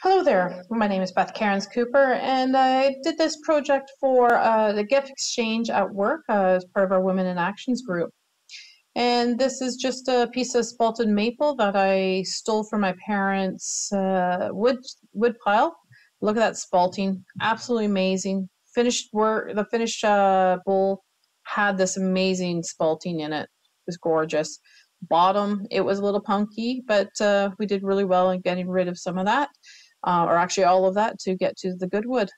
Hello there, my name is Beth Cairns Cooper, and I did this project for the gift exchange at work as part of our Women in Actions group. And this is just a piece of spalted maple that I stole from my parents' wood pile. Look at that spalting, absolutely amazing. Finished work, the finished bowl had this amazing spalting in it. It was gorgeous. Bottom, it was a little punky, but we did really well in getting rid of some of that. Or actually all of that to get to the good wood.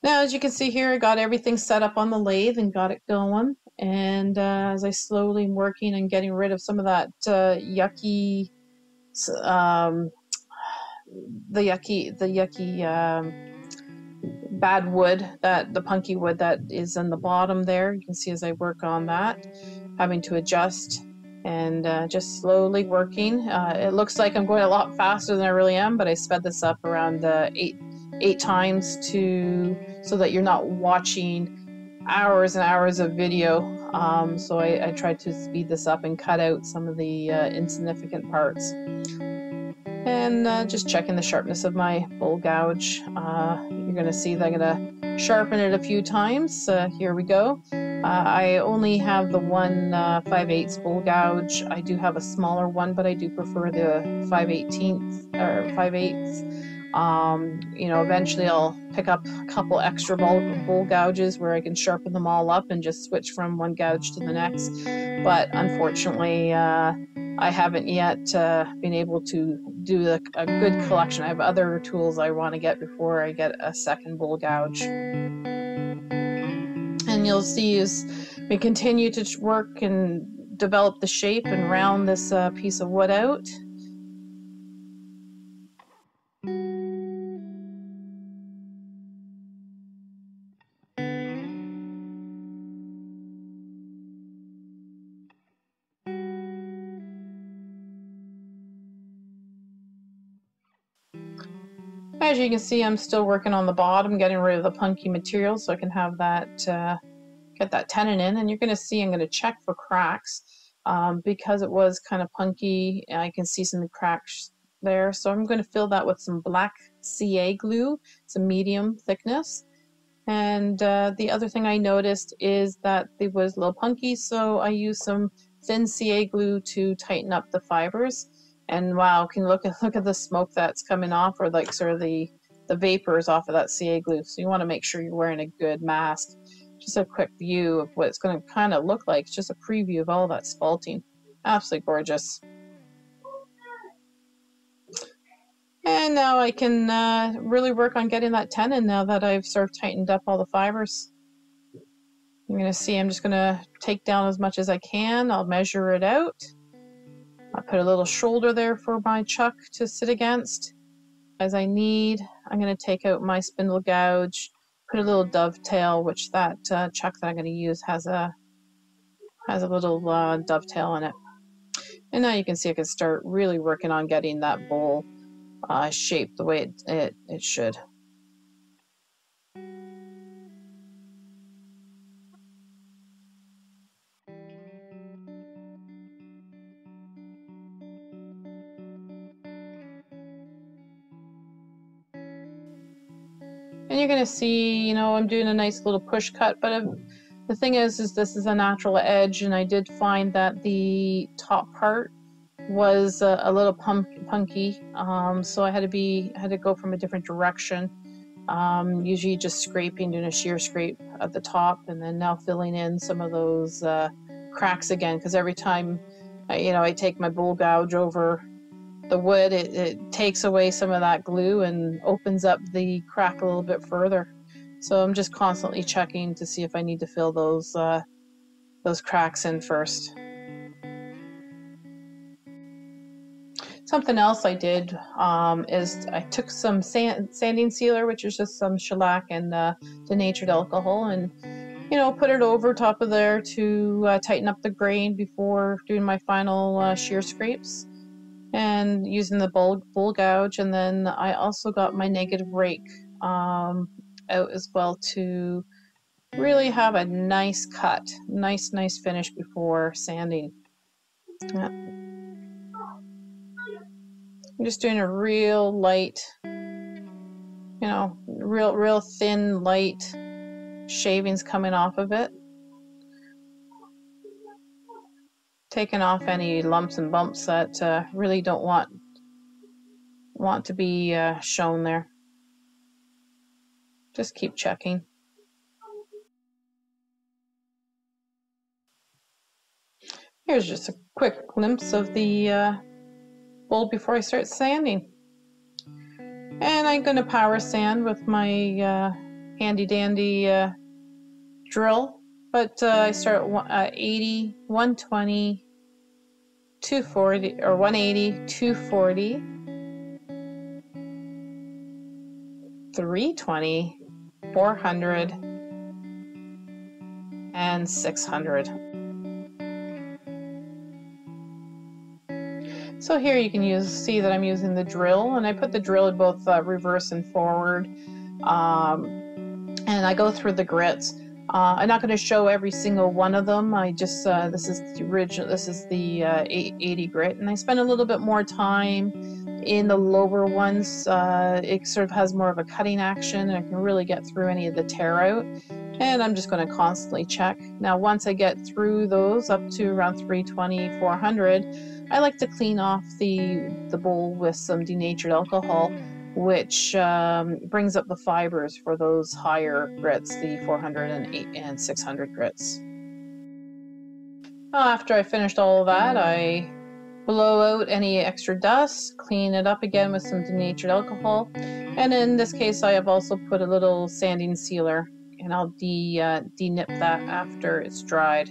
Now, as you can see here, I got everything set up on the lathe and got it going. And as I slowly am working and getting rid of some of that yucky, bad wood, that the punky wood that is in the bottom there. You can see as I work on that, having to adjust and just slowly working. It looks like I'm going a lot faster than I really am, but I sped this up around eight times so that you're not watching hours and hours of video. So I tried to speed this up and cut out some of the insignificant parts. And just checking the sharpness of my bowl gouge. You're going to see that I'm going to sharpen it a few times. Here we go. I only have the one 5/8 bowl gouge. I do have a smaller one, but I do prefer the 5/18 or 5/8. You know, eventually I'll pick up a couple extra bowl gouges where I can sharpen them all up and just switch from one gouge to the next. But unfortunately, I haven't yet been able to do a good collection. I have other tools I want to get before I get a second bowl gouge. And you'll see as we continue to work and develop the shape and round this piece of wood out. As you can see, I'm still working on the bottom, getting rid of the punky material so I can have that get that tenon in. And you're going to see I'm going to check for cracks because it was kind of punky. I can see some cracks there, so I'm going to fill that with some black CA glue, some medium thickness. And the other thing I noticed is that it was a little punky, so I used some thin CA glue to tighten up the fibers. And wow, can look at the smoke that's coming off, or like sort of the vapors off of that CA glue. So you want to make sure you're wearing a good mask. Just a quick view of what it's going to kind of look like. It's just a preview of all that spalting. Absolutely gorgeous. And now I can really work on getting that tenon now that I've sort of tightened up all the fibers. You're going to see I'm just going to take down as much as I can. I'll measure it out. I put a little shoulder there for my chuck to sit against as I need. I'm going to take out my spindle gouge, put a little dovetail, which that chuck that I'm going to use has a little dovetail in it. And now you can see I can start really working on getting that bowl shaped the way it should. And you're going to see, you know, I'm doing a nice little push cut, but the thing is this is a natural edge, and I did find that the top part was a little punky, so I had to go from a different direction. Usually just scraping, doing a shear scrape at the top, and then now filling in some of those cracks again, because every time I take my bowl gouge over the wood, it takes away some of that glue and opens up the crack a little bit further. So I'm just constantly checking to see if I need to fill those cracks in first. Something else I did is I took some sanding sealer, which is just some shellac and denatured alcohol, and put it over top of there to tighten up the grain before doing my final shear scrapes, and using the bowl gouge. And then I also got my negative rake out as well to really have a nice cut, nice finish before sanding. Yeah. I'm just doing a real light, real thin, light shavings coming off of it. Taking off any lumps and bumps that really don't want to be shown there. Just keep checking. Here's just a quick glimpse of the bowl before I start sanding. And I'm going to power sand with my handy dandy drill, but I start at 80, 120, 240, or 180, 240, 320, 400, and 600. So here you can see that I'm using the drill, and I put the drill in both reverse and forward, and I go through the grits. I'm not going to show every single one of them. I just this is the original. This is the 80 grit, and I spend a little bit more time in the lower ones. It sort of has more of a cutting action, and I can really get through any of the tear out. And I'm just going to constantly check. Now, once I get through those up to around 320, 400, I like to clean off the bowl with some denatured alcohol, which brings up the fibers for those higher grits, the 400 and 600 grits. After I finished all of that, I blow out any extra dust, clean it up again with some denatured alcohol, and in this case I have also put a little sanding sealer, and I'll denip that after it's dried.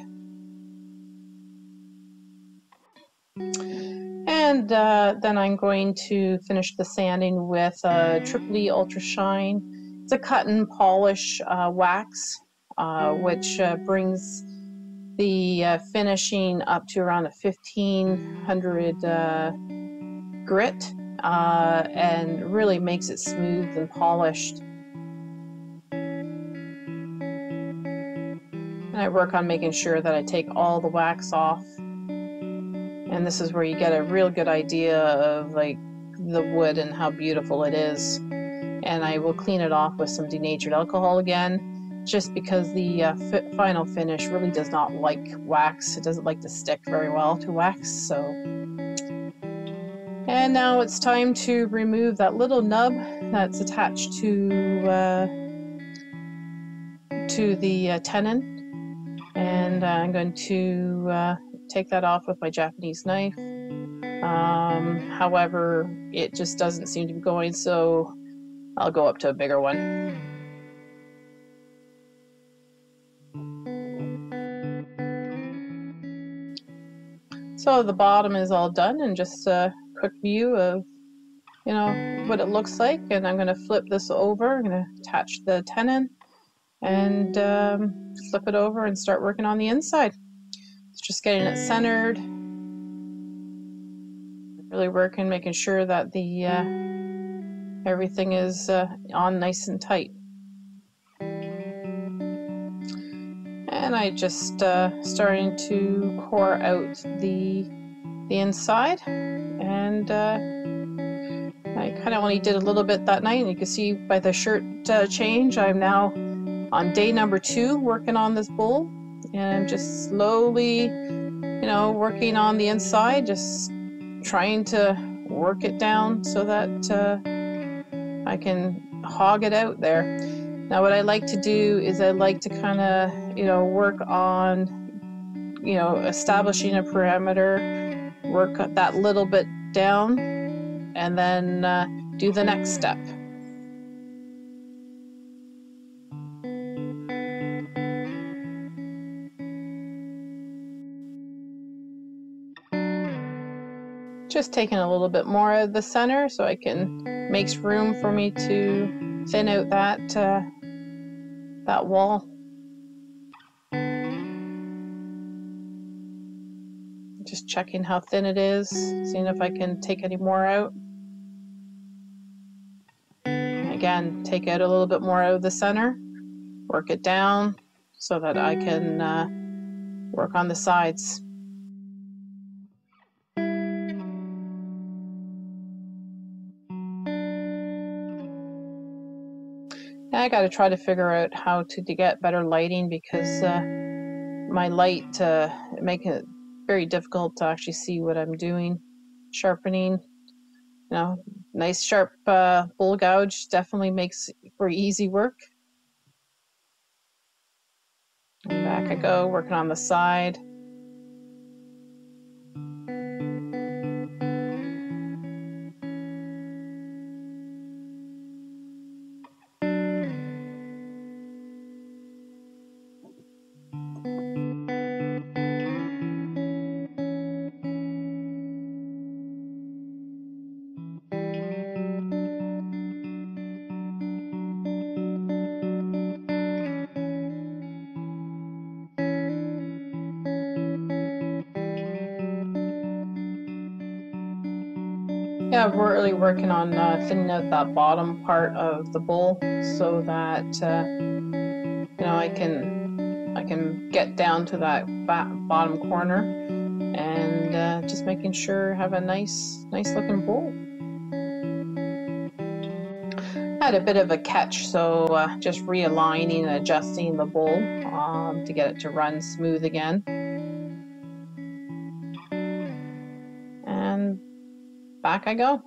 And then I'm going to finish the sanding with Triple E Ultra Shine. It's a cut and polish wax, which brings the finishing up to around a 1500 grit, and really makes it smooth and polished. And I work on making sure that I take all the wax off. And this is where you get a real good idea of like the wood and how beautiful it is. And I will clean it off with some denatured alcohol again, just because the final finish really does not like wax. It doesn't like to stick very well to wax. So, and now it's time to remove that little nub that's attached to the tenon, and I'm going to take that off with my Japanese knife. However, it just doesn't seem to be going, so I'll go up to a bigger one. So the bottom is all done, and just a quick view of what it looks like. And I'm going to flip this over. I'm going to attach the tenon and flip it over and start working on the inside. It's just getting it centered, really working, making sure that the everything is on nice and tight. And I just starting to core out the inside, and I kind of only did a little bit that night, and you can see by the shirt change, I'm now on day number 2 working on this bowl, and I'm just slowly working on the inside, just trying to work it down so that I can hog it out there. Now what I like to do is I like to kind of work on establishing a perimeter, work that little bit down, and then do the next step. Just taking a little bit more of the center so I can makes room for me to thin out that wall. Just checking how thin it is, seeing if I can take any more out. And again, take out a little bit more out of the center, work it down so that I can work on the sides. I got to try to figure out how to get better lighting, because my light make it very difficult to actually see what I'm doing. Sharpening, nice sharp bull gouge definitely makes for easy work. And back I go, working on the side. Yeah, we're really working on thinning out that bottom part of the bowl so that I can get down to that bottom corner, and just making sure I have a nice looking bowl. I had a bit of a catch, so just realigning and adjusting the bowl to get it to run smooth again. And back I go.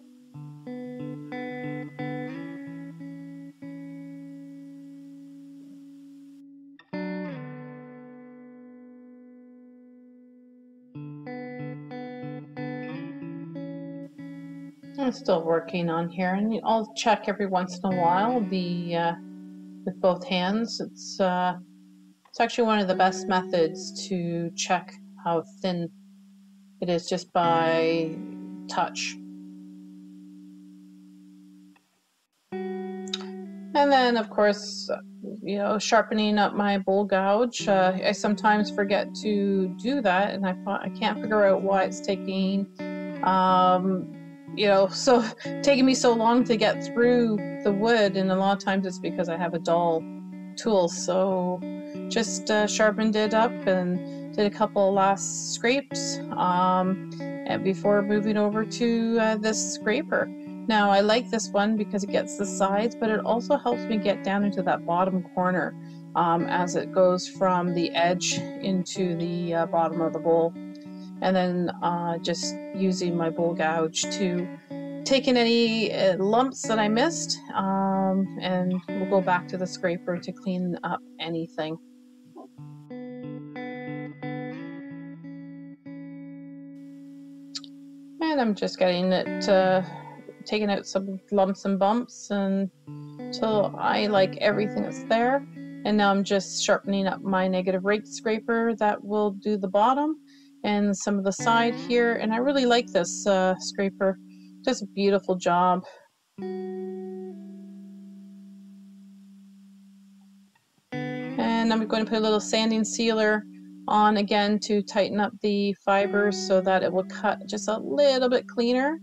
I'm still working on here, and I'll check every once in a while with both hands. It's actually one of the best methods to check how thin it is, just by touch. And then, of course, sharpening up my bowl gouge. I sometimes forget to do that, and I can't figure out why it's taking, so taking me so long to get through the wood. And a lot of times it's because I have a dull tool. So just sharpened it up and did a couple last scrapes and before moving over to this scraper. Now I like this one because it gets the sides, but it also helps me get down into that bottom corner as it goes from the edge into the bottom of the bowl. And then just using my bowl gouge to take in any lumps that I missed, and we'll go back to the scraper to clean up anything. And I'm just getting it, taking out some lumps and bumps until I like everything that's there. And now I'm just sharpening up my negative rake scraper that will do the bottom and some of the side here. And I really like this scraper. Does a beautiful job. And I'm going to put a little sanding sealer on again to tighten up the fibers so that it will cut just a little bit cleaner.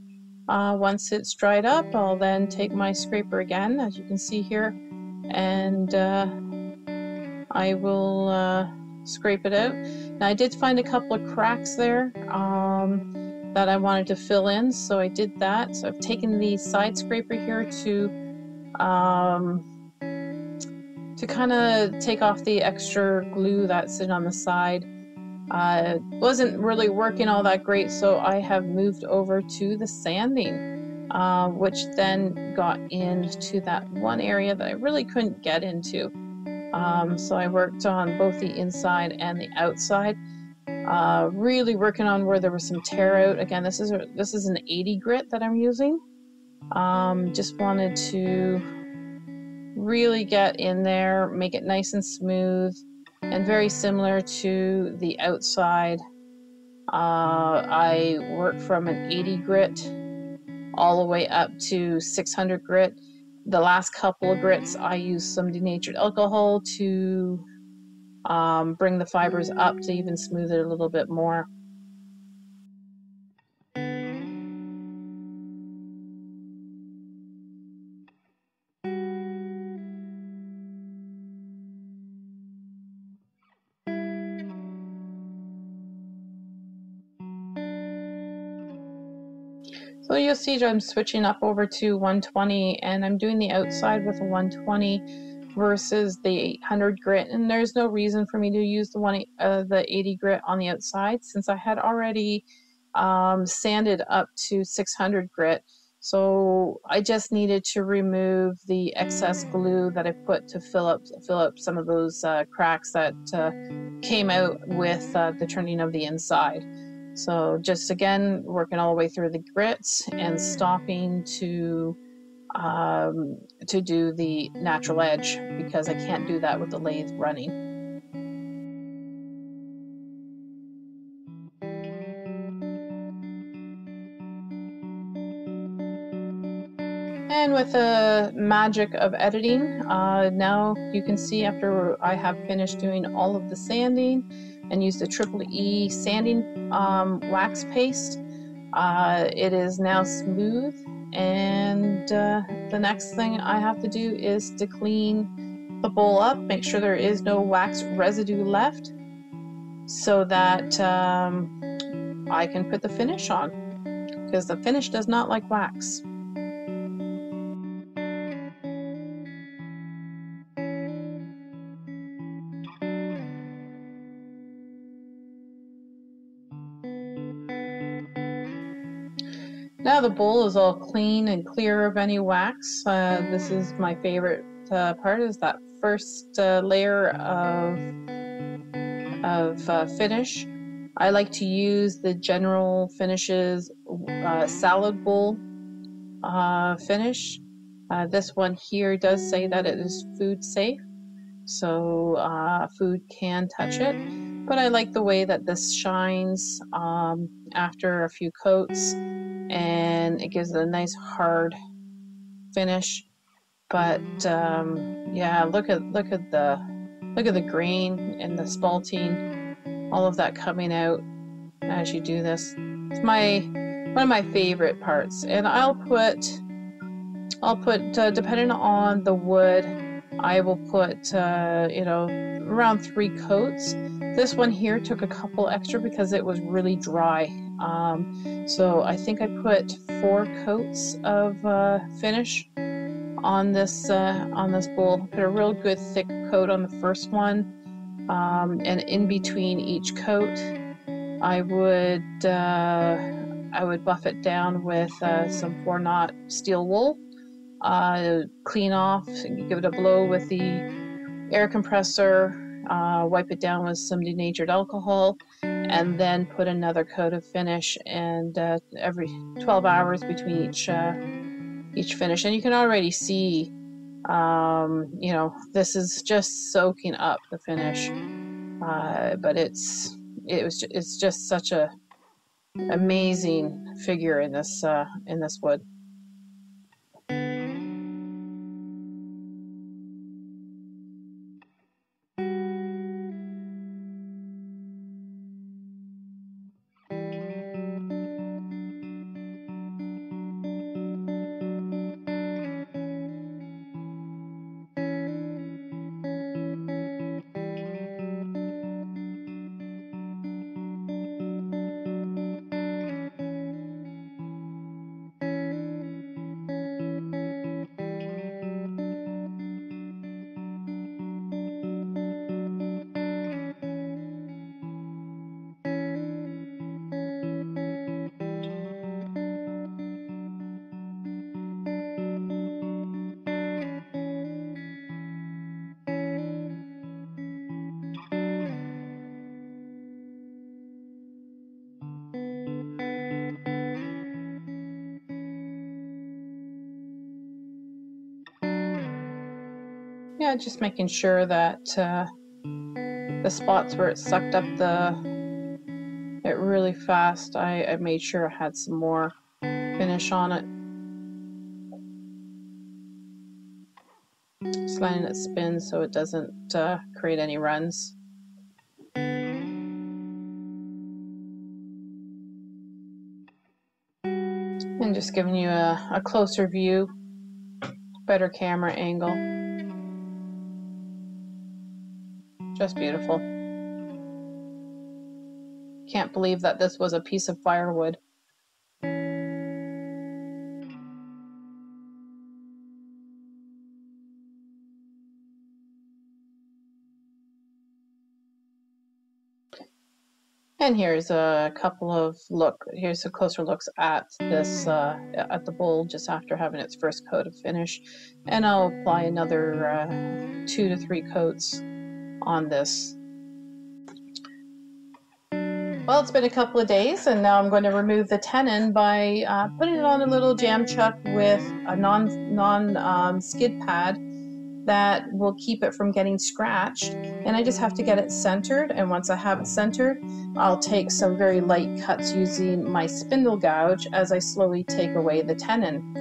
Once it's dried up, I'll then take my scraper again, as you can see here, and I will scrape it out. Now I did find a couple of cracks there that I wanted to fill in, so I did that. So I've taken the side scraper here to kind of take off the extra glue that's sitting on the side. Wasn't really working all that great, so I have moved over to the sanding, which then got into that one area that I really couldn't get into. So I worked on both the inside and the outside, really working on where there was some tear out. Again, this is an 80 grit that I'm using. Just wanted to really get in there, make it nice and smooth, and very similar to the outside. I work from an 80 grit all the way up to 600 grit. The last couple of grits I used some denatured alcohol to bring the fibers up to even smooth it a little bit more. So you'll see I'm switching up over to 120, and I'm doing the outside with a 120 versus the 800 grit, and there's no reason for me to use the 80 grit on the outside since I had already sanded up to 600 grit. So I just needed to remove the excess glue that I put to fill up some of those cracks that came out with the turning of the inside. So just again working all the way through the grits and stopping to do the natural edge because I can't do that with the lathe running. And with the magic of editing, now you can see after I have finished doing all of the sanding and used the EEE sanding wax paste, it is now smooth, and the next thing I have to do is to clean the bowl up, make sure there is no wax residue left so that I can put the finish on, because the finish does not like wax. Now the bowl is all clean and clear of any wax. This is my favorite part, is that first layer of finish. I like to use the General Finishes salad bowl finish. This one here does say that it is food safe, so food can touch it. But I like the way that this shines after a few coats, and it gives it a nice hard finish. But yeah, look at the grain and the spalting, all of that coming out as you do this. It's one of my favorite parts, and I'll put depending on the wood, I will put you know, around 3 coats. This one here took a couple extra because it was really dry. So I think I put 4 coats of finish on this bowl. Put a real good thick coat on the first one, and in between each coat, I would buff it down with some 4-knot steel wool. Clean off, give it a blow with the air compressor, wipe it down with some denatured alcohol, and then put another coat of finish, and every 12 hours between each finish. And you can already see, you know, this is just soaking up the finish, but it's just such a amazing figure in this wood. Yeah, just making sure that the spots where it sucked up it really fast, I made sure I had some more finish on it. Just letting it spin so it doesn't create any runs. And just giving you a closer view, better camera angle. Just beautiful. Can't believe that this was a piece of firewood. And here's a couple of here's a closer looks at this at the bowl just after having its first coat of finish, and I'll apply another 2 to 3 coats on this. Well, it's been a couple of days, and now I'm going to remove the tenon by putting it on a little jam chuck with a skid pad that will keep it from getting scratched. And I just have to get it centered, and once I have it centered, I'll take some very light cuts using my spindle gouge as I slowly take away the tenon.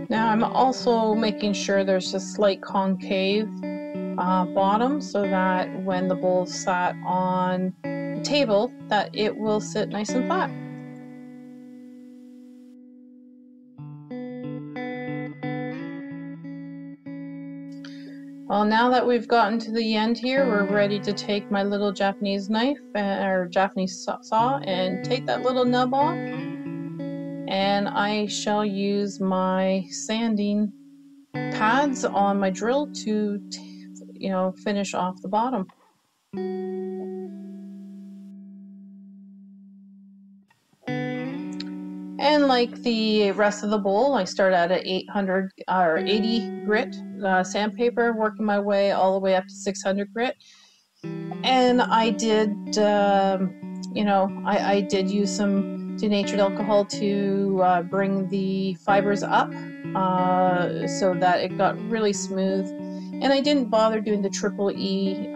Now I'm also making sure there's a slight concave bottom so that when the bowl sat on the table that it will sit nice and flat. Well, now that we've gotten to the end here, we're ready to take my little Japanese knife or Japanese saw and take that little nub off, and I shall use my sanding pads on my drill to finish off the bottom. And like the rest of the bowl, I start at an 800 or 80 grit sandpaper, working my way all the way up to 600 grit. And I did, I did use some denatured alcohol to bring the fibers up so that it got really smooth. And I didn't bother doing the triple E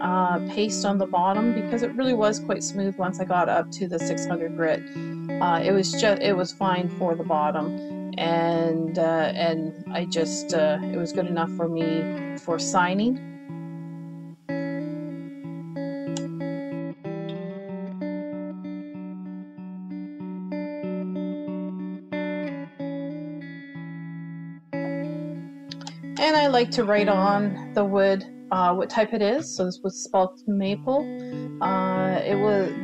paste on the bottom because it really was quite smooth once I got up to the 600 grit. It was fine for the bottom, and I just it was good enough for me for signing. And I like to write on the wood what type it is. So this was spalted maple.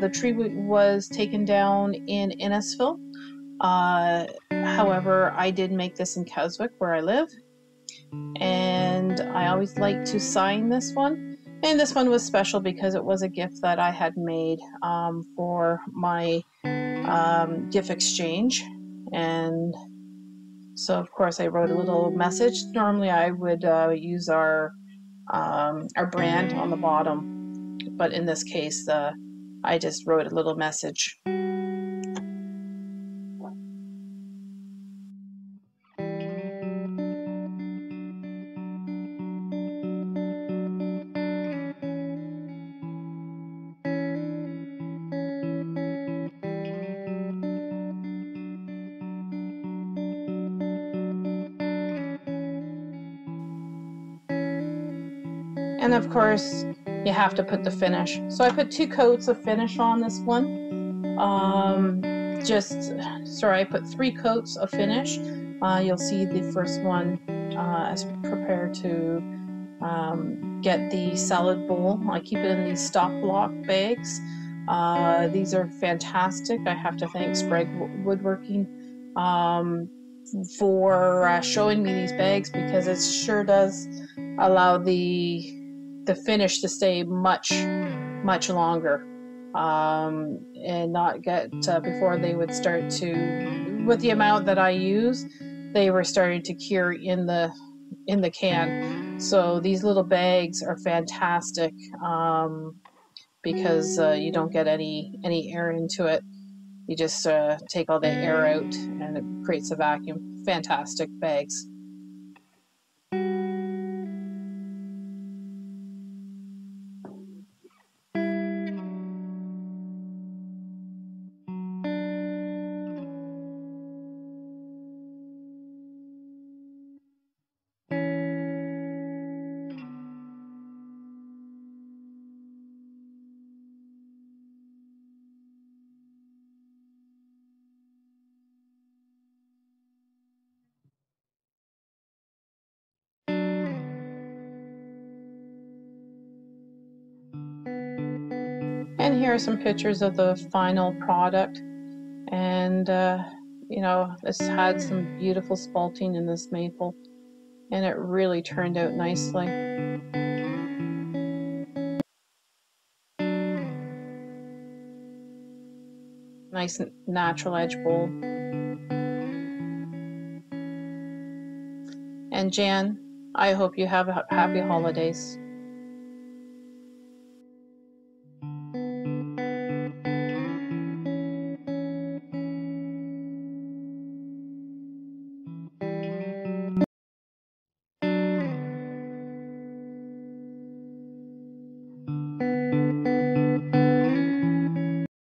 The tree was taken down in Innisfil. However, I did make this in Keswick, where I live, and I always like to sign this one. And this one was special because it was a gift that I had made for my gift exchange, and so of course I wrote a little message. Normally I would use our brand on the bottom, but in this case I just wrote a little message. And of course, you have to put the finish. So I put 2 coats of finish on this one. I put 3 coats of finish. You'll see the first one as prepare to get the salad bowl. I keep it in these stock block bags. These are fantastic. I have to thank Sprague Woodworking for showing me these bags, because it sure does allow the finish to stay much longer and not get before they would start to, with the amount that I use, they were starting to cure in the can. So these little bags are fantastic because you don't get any air into it. You just take all the air out and it creates a vacuum. Fantastic bags. And here are some pictures of the final product. And you know, this had some beautiful spalting in this maple, and it really turned out nicely. Nice natural edge bowl. And Jan, I hope you have happy holidays.